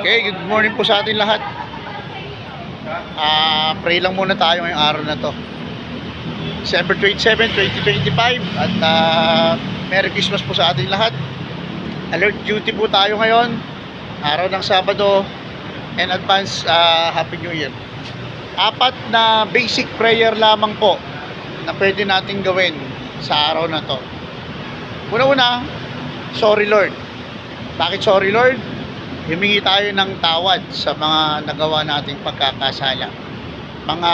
Okay, good morning po sa ating lahat. Pray lang muna tayo ngayong araw na to. December 27, 2025 at Merry Christmas po sa ating lahat. Alert duty po tayo ngayon, araw ng Sabado, and advance Happy New Year. 4 na basic prayer lamang po na pwede nating gawin sa araw na to. Una-una, sorry Lord. Bakit sorry Lord? Humingi tayo ng tawad sa mga nagawa nating pagkakasala. Mga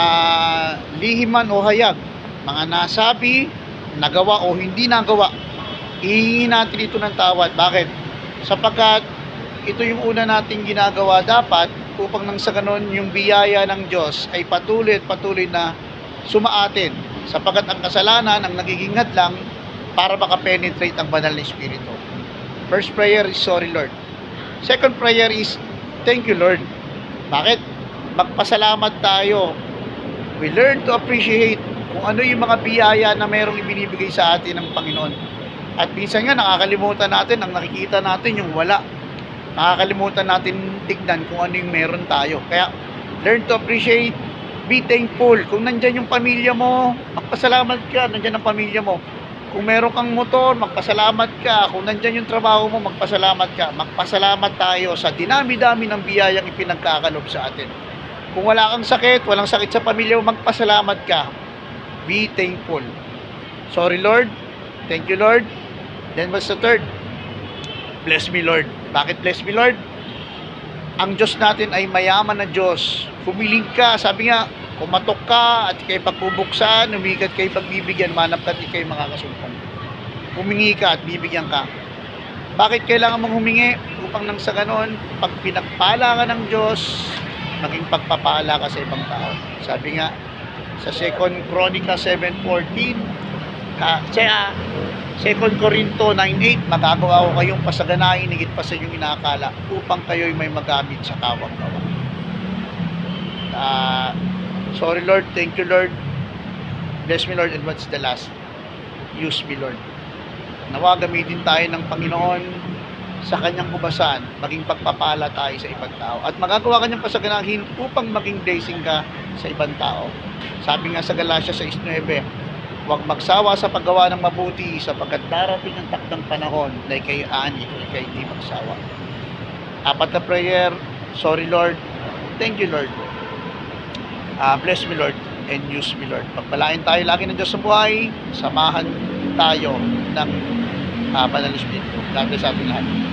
lihiman o hayag, mga nasabi, nagawa o hindi nagawa. Hihingi natin ito ng tawad. Bakit? Sapagkat ito yung una nating ginagawa dapat upang nang sa ganon yung biyaya ng Diyos ay patuloy at patuloy na sumaatin. Sapagkat ang kasalanan ang nagiging hadlang para makapenetrate ang banal na Espiritu. First prayer is sorry Lord. Second prayer is, thank you Lord. Bakit? Magpasalamat tayo. We learn to appreciate kung ano yung mga biyaya na merong ibinibigay sa atin ng Panginoon. At minsan nga nakakalimutan natin, ang nakikita natin yung wala. Nakakalimutan natin tignan kung ano yung meron tayo. Kaya, learn to appreciate, be thankful. Kung nandyan yung pamilya mo, magpasalamat ka, nandyan ang pamilya mo. Kung meron kang motor, magpasalamat ka. Kung nandyan yung trabaho mo, magpasalamat ka. Magpasalamat tayo sa dinami-dami ng biyayang ipinagkakalob sa atin. Kung wala kang sakit, walang sakit sa pamilya mo, magpasalamat ka. Be thankful. Sorry Lord. Thank you Lord. Then what's the third? Bless me Lord. Bakit bless me Lord? Ang Diyos natin ay mayaman na Diyos. Humiling ka. Sabi nga, kumatok ka at ikay pagpubuksan, humigat kay pagbibigyan, manap ka at ikay makakasumpong. Humingi ka at bibigyan ka. Bakit kailangan mong humingi? Upang nang sa ganon, pag pinagpala ka ng Diyos, maging pagpapala ka sa ibang tao. Sabi nga, sa 2 Chronica 7:14, 2 Corinto 9:8, magagawa ko kayong pasaganain, higit pa sa inyong inaakala, upang kayo'y may magamit sa kawang-gawa. Sorry Lord, thank you Lord, bless me Lord, and what's the last? Use me Lord. Nawa gamitin tayo ng Panginoon sa kanyang kubasan, maging pagpapala tayo sa ibang tao, at magagawa kanyang pasaganahin upang maging blessing ka sa ibang tao. Sabi nga sa Galatia 6:9, huwag magsawa sa paggawa ng mabuti, sapagkat darating ang takdang panahon na ikay ani kung ikay hindi magsawa. 4 na prayer, sorry Lord, thank you Lord, bless me Lord, and use me Lord. Pagpalain tayo lagi ng Diyos sa buhay, samahan tayo ng Banal na Espiritu. God bless ating lahat.